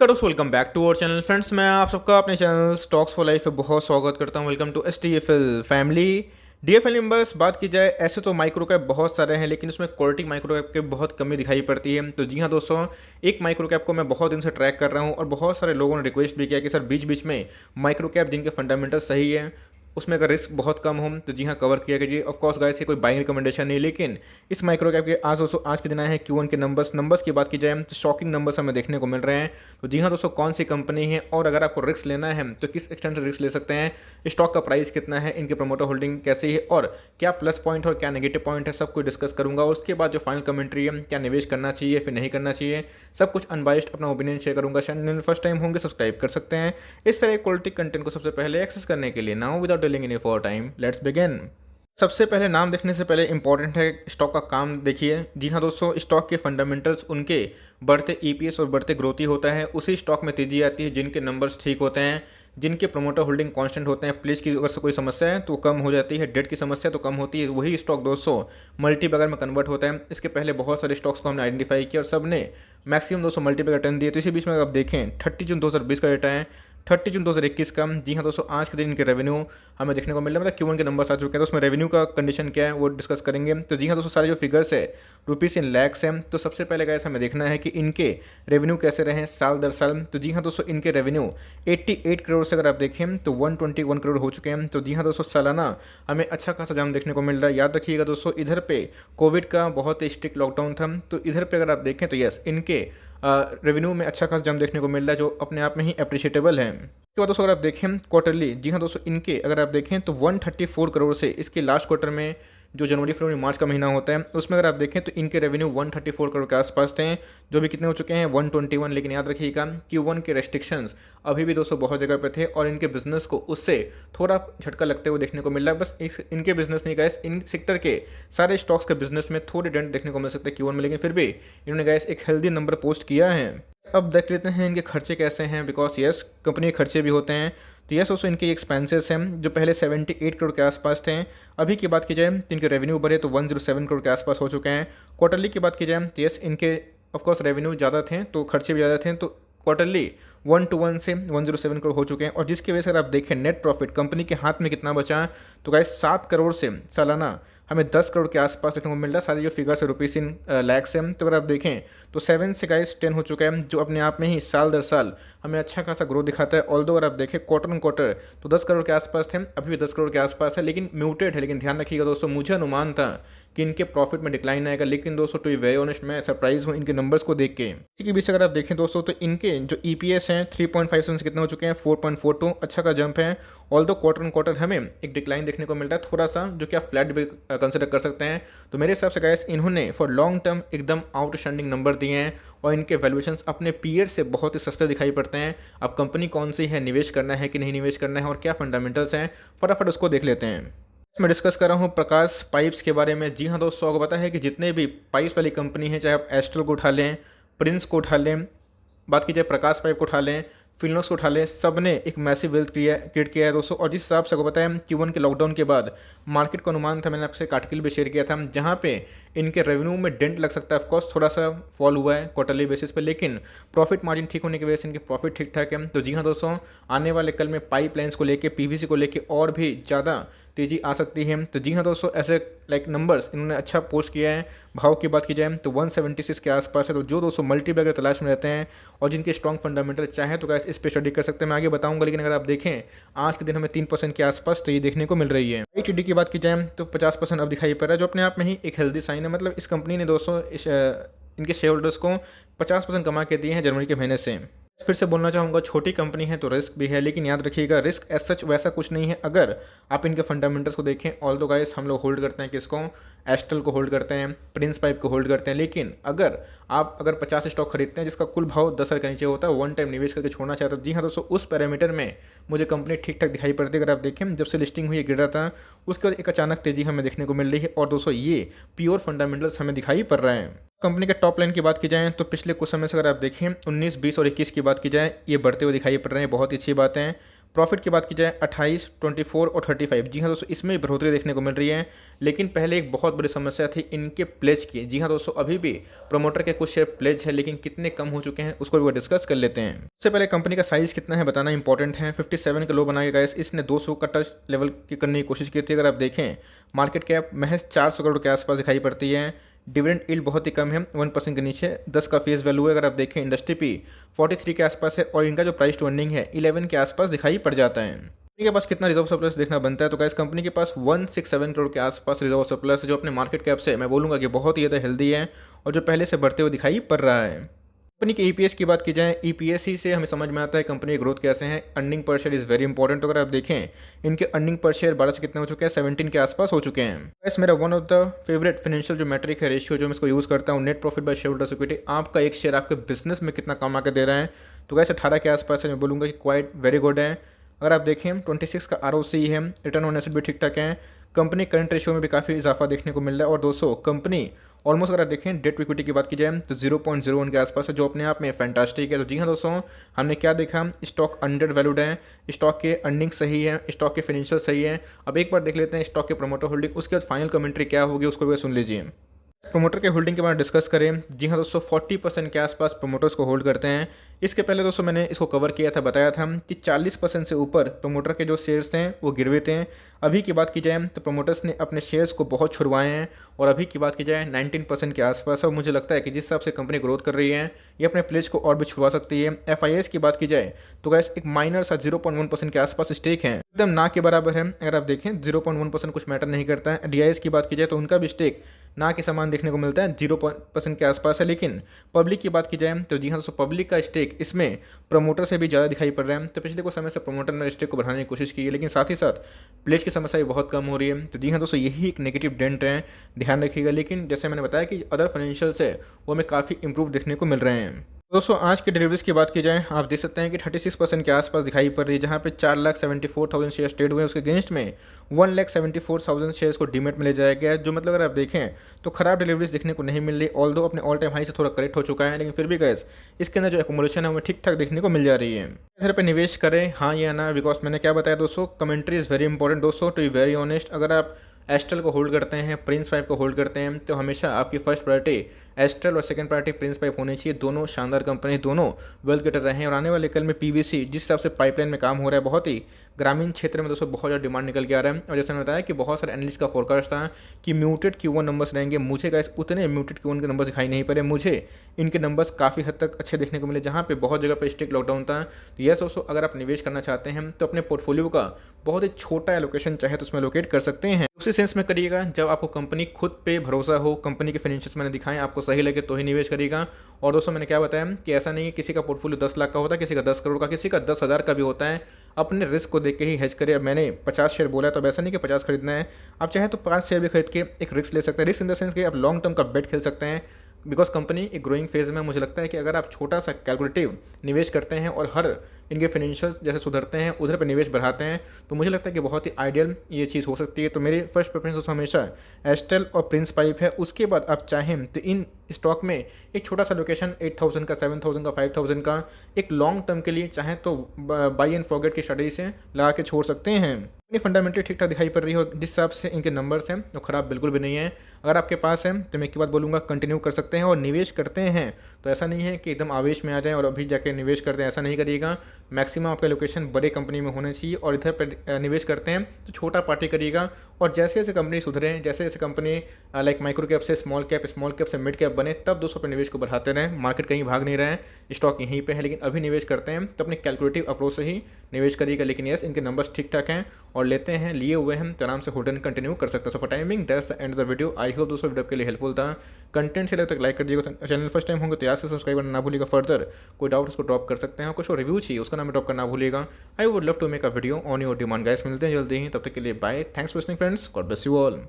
करो welcome back to our channel friends. मैं आप सबका अपने चैनल स्टॉक्स फॉर लाइफ पे बहुत स्वागत करता हूं। Welcome to STFL family. DFL members, बात की जाए ऐसे तो माइक्रो कैप बहुत सारे हैं, लेकिन उसमें क्वालिटी माइक्रो कैप की बहुत कमी दिखाई पड़ती है। तो जी हाँ दोस्तों, एक माइक्रो कैप को मैं बहुत दिन से ट्रैक कर रहा हूं और बहुत सारे लोगों ने रिक्वेस्ट भी किया कि सर बीच बीच में माइक्रो कैप जिनके फंडामेंटल सही है, उसमें अगर रिस्क बहुत कम हो तो जी हाँ कवर किया कीजिए। ऑफ कोर्स गाइस, ये कोई बाइंग रिकमेंडेशन नहीं, लेकिन इस माइक्रो कैप के आज दोस्तों आज के दिन आए हैं Q1 के नंबर्स की बात की जाए तो शॉकिंग नंबर्स हमें देखने को मिल रहे हैं। तो जी हाँ दोस्तों, कौन सी कंपनी है और अगर आपको रिस्क लेना है तो किस एक्सटेंट से रिस्क ले सकते हैं, स्टॉक का प्राइस कितना है, इनके प्रमोटर होल्डिंग कैसी है और क्या प्लस पॉइंट और क्या नेगेटिव पॉइंट है, सब कुछ डिस्कस करूंगा। और उसके बाद जो फाइनल कमेंट्री है, क्या निवेश करना चाहिए फिर नहीं करना चाहिए, सब कुछ अनबाइस्ड अपना ओपिनियन शेयर करूंगा। चैनल फर्स्ट टाइम होंगे सब्सक्राइब कर सकते हैं इस तरह क्वालिटी कंटेंट को सबसे पहले एक्सेस करने के लिए। Now without dealing any for time, let's begin. सबसे पहले नाम देखने से पहले इंपॉर्टेंट है स्टॉक का काम देखिए। जी हाँ दोस्तों, स्टॉक के फंडामेंटल्स उनके बढ़ते ईपीएस और बढ़ते ग्रोथ ही होता है। उसी स्टॉक में तेजी आती है जिनके नंबर्स ठीक होते हैं, जिनके प्रमोटर होल्डिंग कांस्टेंट होते हैं। प्लेस की अगर कोई समस्या है तो कम हो जाती है, डेट की समस्या तो कम होती है। वही स्टॉक दोस्तों मल्टीबैगर में कन्वर्ट होता है। इसके पहले बहुत सारे स्टॉक्स को हमने आइडेंटिफाई किया और सब ने मैक्सिमम दोस्तों मल्टीबैगर रिटर्न दिए। तो इसी बीच में आप देखें 30 जून 2020 का डेटा है, 30 जून 2021 का। जी हाँ दोस्तों, आज के दिन इनके रेवेन्यू हमें देखने को मिल रहा है, मतलब Q1 के नंबर्स आ चुके हैं। तो उसमें रेवेन्यू का कंडीशन क्या है वो डिस्कस करेंगे। तो जी हाँ दोस्तों, सारे जो फिगर्स है रुपीज़ इन लैक्स हैं। तो सबसे पहले गाइस हमें देखना है कि इनके रेवेन्यू कैसे रहे साल दर साल। तो जी हाँ दोस्तों, इनके रेवेन्यू 88 करोड़ से अगर आप देखें तो 121 करोड़ हो चुके हैं। तो जी हाँ दोस्तों, सालाना हमें अच्छा खासा जाम देखने को मिल रहा है। याद रखिएगा दोस्तों, इधर पे कोविड का बहुत ही स्ट्रिक्ट लॉकडाउन था, तो इधर पे अगर आप देखें तो यस, इनके रेवेन्यू में अच्छा खासा जंप देखने को मिल रहा है, जो अपने आप में ही अप्रिशिएटेबल है। उसके बाद दोस्तों अगर आप देखें क्वार्टरली, जी हाँ दोस्तों, इनके अगर आप देखें तो 134 करोड़ से इसके लास्ट क्वार्टर में जो जनवरी फरवरी मार्च का महीना होता है उसमें अगर आप देखें तो इनके रेवेन्यू 134 करोड़ के आसपास थे, जो भी कितने हो चुके हैं 121। लेकिन याद रखिएगा Q1 के रेस्ट्रिक्शंस अभी भी दोस्तों बहुत जगह पे थे और इनके बिजनेस को उससे थोड़ा झटका लगते हुए देखने को मिल रहा है। बस इनके बिजनेस नहीं गाइस, इन सेक्टर के सारे स्टॉक्स के बिजनेस में थोड़ी डेंट देखने को मिल सकते हैं Q1 में, लेकिन फिर भी इन्होंने गाइस एक हेल्दी नंबर पोस्ट किया है। अब देख लेते हैं इनके खर्चे कैसे हैं, बिकॉज यस कंपनी के खर्चे भी होते हैं। तो यस दोस्तों, इनके एक्सपेंसेस हैं जो पहले 78 करोड़ के आसपास थे, अभी की बात की जाए तो इनके रेवेन्यू बढ़े तो 107 करोड़ के आसपास हो चुके हैं। क्वार्टरली की बात की जाए तो यस, इनके ऑफकोर्स रेवेन्यू ज़्यादा थे तो खर्चे भी ज़्यादा थे, तो क्वार्टरली 1 से 107 करोड़ हो चुके हैं। और जिसकी वजह से अगर आप देखें नेट प्रॉफिट कंपनी के हाथ में कितना बचा, तो गाइस 7 करोड़ से सालाना हमें 10 करोड़ के आसपास देखने को मिल रहा है। सारे जो फिगर्स है रुपीज़ इन लैक्स है। तो अगर आप देखें तो 7 से गाइस 10 हो चुका है, जो अपने आप में ही साल दर साल हमें अच्छा खासा ग्रोथ दिखाता है। ऑल्दो अगर आप देखें क्वार्टर ऑन क्वार्टर तो 10 करोड़ के आसपास थे, अभी भी 10 करोड़ के आसपास है, लेकिन म्यूटेड है। लेकिन ध्यान रखिएगा दोस्तों, मुझे अनुमान था कि इनके प्रॉफिट में डिक्लाइन आएगा, लेकिन दोस्तों टू बी वेरी ऑनेस्ट मैं सरप्राइज हूँ इनके नंबर्स को देख के। इसी के बीच अगर आप देखें दोस्तों तो इनके जो EPS हैं 3.57 से कितने हो चुके हैं 4.42, अच्छा का जंप है। ऑल्दो क्वार्टर ऑन क्वार्टर हमें एक डिक्लाइन देखने को मिल रहा है थोड़ा सा, जो कि आप फ्लैट भी कंसिडर कर सकते हैं। तो मेरे हिसाब से गाइस इन्होंने फॉर लॉन्ग टर्म एकदम आउटस्टैंडिंग नंबर दिए हैं और इनके वैल्यूएशंस अपने पीयर से बहुत ही सस्ते दिखाई पड़ते हैं। अब कंपनी कौन सी है, निवेश करना है कि नहीं निवेश करना है और क्या फंडामेंटल्स हैं, फटाफट उसको देख लेते हैं। मैं डिस्कस कर रहा हूँ प्रकाश पाइप्स के बारे में। जी हाँ दोस्तों, आपको पता है कि जितने भी पाइप्स वाली कंपनी है, चाहे आप एस्ट्रल को उठा लें, प्रिंस को उठा लें, बात की जाए प्रकाश पाइप को उठा लें, फिनोक्स को उठा लें, सब ने एक मैसिव वेल्थ क्रिएट किया है दोस्तों। और जिस हिसाब से आपको पता है Q1 के लॉकडाउन के बाद मार्केट का अनुमान था, मैंने आपसे एक आर्टिकल भी शेयर किया था, जहाँ पे इनके रेवेन्यू में डेंट लग सकता है। ऑफकोर्स थोड़ा सा फॉल हुआ है क्वार्टरली बेसिस पे, लेकिन प्रॉफिट मार्जिन ठीक होने की वजह से इनके प्रॉफिट ठीक ठाक है। तो जी हाँ दोस्तों, आने वाले कल में पाइपलाइंस को लेके PVC को लेके और भी ज़्यादा तेजी आ सकती है। तो जी हाँ दोस्तों, ऐसे नंबर्स इन्होंने अच्छा पोस्ट किया है। भाव की बात की जाए तो 176 के आसपास है। तो जो दोस्तों मल्टीबैगर तलाश में रहते हैं और जिनके स्ट्रॉन्ग फंडामेंटल चाहे तो गाइस इस पे स्टडी कर सकते हैं, मैं आगे बताऊंगा। लेकिन अगर आप देखें आज के दिन हमें 3% के आसपास तो ये देखने को मिल रही है। ITD की बात की जाए तो 50% अब दिखाई पड़ रहा है, जो अपने आप में ही एक हेल्दी साइन है। मतलब इस कंपनी ने दोस्तों इनके शेयर होल्डर्स को 50% कमा के दिए हैं जनवरी के महीने से। फिर से बोलना चाहूँगा, छोटी कंपनी है तो रिस्क भी है, लेकिन याद रखिएगा रिस्क एज सच वैसा कुछ नहीं है अगर आप इनके फंडामेंटल्स को देखें। ऑल्दो गाइस हम लोग होल्ड करते हैं किसको, एस्ट्रल को होल्ड करते हैं, प्रिंस पाइप को होल्ड करते हैं, लेकिन अगर 50 स्टॉक खरीदते हैं जिसका कुल भाव 10 के नीचे होता है, वन टाइम निवेश करके छोड़ना चाहते हो, जी हाँ दोस्तों, उस पैरामीटर में मुझे कंपनी ठीक ठाक दिखाई पड़ती है। अगर आप देखें जब से लिस्टिंग हुई गिर रहा था, उसके बाद एक अचानक तेजी हमें देखने को मिल रही है। और दोस्तों ये प्योर फंडामेंटल्स हमें दिखाई पड़ रहे हैं। कंपनी के टॉप लाइन की बात की जाए तो पिछले कुछ समय से अगर आप देखें 19, 20 और 21 की बात की जाए, ये बढ़ते हुए दिखाई पड़ रहे हैं, बहुत ही अच्छी बात है। प्रॉफिट की बात की जाए 28, 24 और 35, जी हाँ दोस्तों इसमें भी बढ़ोतरी देखने को मिल रही है। लेकिन पहले एक बहुत बड़ी समस्या थी इनके प्लेज की। जी हाँ दोस्तों अभी भी प्रमोटर के कुछ शेयर प्लेज है, लेकिन कितने कम हो चुके हैं उसको भी डिस्कस कर लेते हैं। इससे पहले कंपनी का साइज कितना है बताना इंपॉर्टेंट है। 57 का लो बनाया गया, इसने 200 का टच लेवल की करने की कोशिश की थी। अगर आप देखें मार्केट कैप महज 400 करोड़ के आसपास दिखाई पड़ती है। डिविडेंड यील्ड बहुत ही कम है, 1% के नीचे, 10 का फेस वैल्यू है। अगर आप देखें इंडस्ट्री पी 43 के आसपास है और इनका जो प्राइस टू अर्निंग है 11 के आसपास दिखाई पड़ जाता है। कंपनी के पास कितना रिजर्व सरप्लस देखना बनता है, तो गाइस कंपनी के पास 167 करोड़ के आसपास रिजर्व सरप्लस है, जो अपने मार्केट कैप से मैं बोलूँगा कि बहुत ही ज़्यादा हेल्दी है और जो पहले से बढ़ते हुए दिखाई पड़ रहा है। कंपनी के ईपीएस की बात की जाए, ईपीएस ही से हमें समझ में आता है कंपनी की ग्रोथ कैसे है। Earning per share is very important. अगर आप देखें इनके अर्निंग पर शेयर 12 से कितने हो चुके हैं, 17 के आसपास हो चुके हैं। गाइस मेरा one of the favourite financial जो मैट्रिक है, रेशियो, जो मैं इसको यूज़ करता हूँ, net profit by share holders equity. आपका एक शेयर आपके बिजनेस में कितना कमा के दे रहा है, तो गाइस 18 के आसपास है। मैं बोलूँगा कि क्वाइट वेरी गुड है। अगर आप देखें 26 का आरओसी है, रिटर्न ऑन एसेट भी ठीक ठाक है। कंपनी करंट रेशियो में भी काफ़ी इजाफा देखने को मिल रहा है। और दोस्तों कंपनी ऑलमोस्ट अगर आप देखें डेट इक्विटी की बात की जाए तो 0.01 के आसपास है, जो अपने आप में फैंटास्टिक है। तो जी हाँ दोस्तों हमने क्या देखा, स्टॉक अंडर वैल्यूड है, स्टॉक के अर्निंग सही है, स्टॉक के फाइनेंशियल सही है। अब एक बार देख लेते हैं स्टॉक के प्रमोटर होल्डिंग, उसके बाद फाइनल कमेंट्री क्या होगी उसको भी सुन लीजिए। प्रमोटर के होल्डिंग के बारे में डिस्कस करें, जी हाँ दोस्तों 40% के आसपास प्रमोटर्स को होल्ड करते हैं। इसके पहले दोस्तों मैंने इसको कवर किया था, बताया था कि 40% से ऊपर प्रमोटर के जो शेयर्स हैं वो गिरवे थे। अभी की बात की जाए तो प्रमोटर्स ने अपने शेयर्स को बहुत छुड़वाए हैं और अभी की बात की जाए 19% के आसपास है। और मुझे लगता है कि जिस हिसाब से कंपनी ग्रोथ कर रही है ये अपने प्लेज को और भी छुड़वा सकती है। एफआईएस की बात की जाए तो गैस एक माइनर सा 0.1% के आसपास स्टेक है, एकदम ना के बराबर है। अगर आप देखें 0.1% कुछ मैटर नहीं करता है। डीआईएस की बात की जाए तो उनका भी स्टेक ना के समान देखने को मिलता है, 0% के आसपास है। लेकिन पब्लिक की बात की जाए तो जी हाँ दोस्तों पब्लिक का स्टेक इसमें प्रमोटर से भी ज़्यादा दिखाई पड़ रहा है। तो पिछले कुछ समय से प्रमोटर ने स्टेक को बढ़ाने की कोशिश की है, लेकिन साथ ही साथ प्लेज की समस्या भी बहुत कम हो रही है। तो जी हाँ दोस्तों यही एक नेगेटिव डेंट है, ध्यान रखिएगा। लेकिन जैसे मैंने बताया कि अदर फाइनेंशियल्स है वो हमें काफ़ी इंप्रूव देखने को मिल रहे हैं। दोस्तों आज की डिलीवरीज की बात की जाए आप देख सकते हैं कि 36% के आसपास दिखाई पड़ रही है, जहां पे 4,74,000 शेयर्स ट्रेड हुए हैं। उसके अगेंस्ट में 1,74,000 शेयर्स को डीमेट में ले जाया गया है, जो मतलब अगर आप देखें तो खराब डिलीवरीज देखने को नहीं मिल रही। ऑल्दो अपने ऑल टाइम हाई से थोड़ा करेक्ट हो चुका है, लेकिन फिर भी गैस इसके अंदर जो एकोमोडेशन है वो ठीक ठाक देखने को मिल जा रही है। इधर पे निवेश करें हाँ या ना, बिकॉज मैंने क्या बताया दोस्तों, कमेंट्री इज़ वेरी इंपॉर्टेंट दोस्तों। टू बी वेरी ऑनेस्ट, अगर आप एस्ट्रल को होल्ड करते हैं, प्रिंस पाइप को होल्ड करते हैं, तो हमेशा आपकी फर्स्ट प्रायोरिटी एस्ट्रल और सेकंड प्रायोरिटी प्रिंस पाइप होनी चाहिए। दोनों शानदार कंपनी, दोनों वेल्थ गेटर रहे हैं। और आने वाले कल में पीवीसी जिस हिसाब से पाइपलाइन में काम हो रहा है, बहुत ही ग्रामीण क्षेत्र में दोस्तों बहुत ज़्यादा डिमांड निकल के आ रहा है। और जैसे मैंने बताया कि बहुत सारे एनालिस्ट का फोरकास्ट था कि म्यूटेड Q1 नंबर्स रहेंगे। मुझे गाइस उतने म्यूटेड Q1 के नंबर्स दिखाई नहीं पड़े, मुझे इनके नंबर्स काफ़ी हद तक अच्छे देखने को मिले, जहाँ पे बहुत जगह पे स्ट्रिक्ट लॉकडाउन था। तो यस दोस्तों अगर आप निवेश करना चाहते हैं तो अपने पोर्टफोलियो का बहुत ही छोटा एलोकेशन चाहे तो उसमें लोकेट कर सकते हैं। उसी सेंस में करिएगा जब आपको कंपनी खुद पे भरोसा हो, कंपनी के फाइनेंशियल्स मैंने दिखाएं, आपको सही लगे तो ही निवेश करिएगा। और दोस्तों मैंने क्या बताया कि ऐसा नहीं है किसी का पोर्टफोलियो 10 लाख का होता है, किसी का 10 करोड़ का, किसी का 10,000 का भी होता है। अपने रिस्क को देख के ही हेज करें। अब मैंने 50 शेयर बोला है तो वैसा नहीं कि 50 खरीदना है, आप चाहे तो 5 शेयर भी खरीद के एक रिस्क ले सकते हैं। रिस्क इन द सेंस कि आप लॉन्ग टर्म का बेट खेल सकते हैं, बिकॉज कंपनी एक ग्रोइंग फेज में। मुझे लगता है कि अगर आप छोटा सा कैलकुलेटिव निवेश करते हैं और हर इनके फाइनेंशियल्स जैसे सुधरते हैं उधर पर निवेश बढ़ाते हैं, तो मुझे लगता है कि बहुत ही आइडियल ये चीज़ हो सकती है। तो मेरी फर्स्ट प्रेफरेंस हमेशा एस्ट्रल और प्रिंस पाइप है। उसके बाद आप चाहें तो इन स्टॉक में एक छोटा सा लोकेशन 8,000 का, 7,000 का, 5,000 का एक लॉन्ग टर्म के लिए चाहें तो बाई एंड फॉरगेट की स्ट्रेटजी से लगा के छोड़ सकते हैं। इतनी फंडामेंटली ठीक ठाक दिखाई पड़ रही हो, जिस हिसाब से इनके नंबर्स हैं वो ख़राब बिल्कुल भी नहीं है। अगर आपके पास है तो मैं एक बात बोलूँगा कंटिन्यू कर सकते हैं। और निवेश करते हैं तो ऐसा नहीं है कि एकदम आवेश में आ जाएं और अभी जाके निवेश करते हैं, ऐसा नहीं करिएगा। मैक्सिमम आपका लोकेशन बड़े कंपनी में होना चाहिए और इधर पर निवेश करते हैं तो छोटा पार्टी करिएगा। और जैसे जैसे कंपनी सुधरें, जैसे जैसे कंपनी लाइक माइक्रो कैप से स्मॉल कैप से मिड कैप बने, तब दोस्तों अपने निवेश को बढ़ाते रहें। मार्केट कहीं भाग नहीं रहा है, स्टॉक यहीं पे है, लेकिन अभी निवेश करते हैं तो अपने कैलकुलेटिव अप्रोच से ही निवेश करिएगा। लेकिन यस इनके नंबर्स ठीक ठाक हैं और लेते हैं, लिए हुए हैं तो आराम से होल्ड एंड कंटिन्यू कर सकते हैं। So for timing that's the end of the video. I hope दोस्तों वीडियो के लिए हेल्पफुल था। कंटेंट से लगे तक लाइक कर दीजिएगा, चैनल फर्स्ट टाइम होंगे तो यार से सब्सक्राइब करना ना भूलिएगा। फर्दर कोई डाउट उसको ड्रॉप कर सकते हैं, कुछ रिव्यू चाहिए उसका नाम ड्रॉप करना भूलिएगा। I would love to make a video on your demand guys. मिलते हैं जल्दी ही, तब तक के लिए bye. Thanks for listening friends, God bless you all.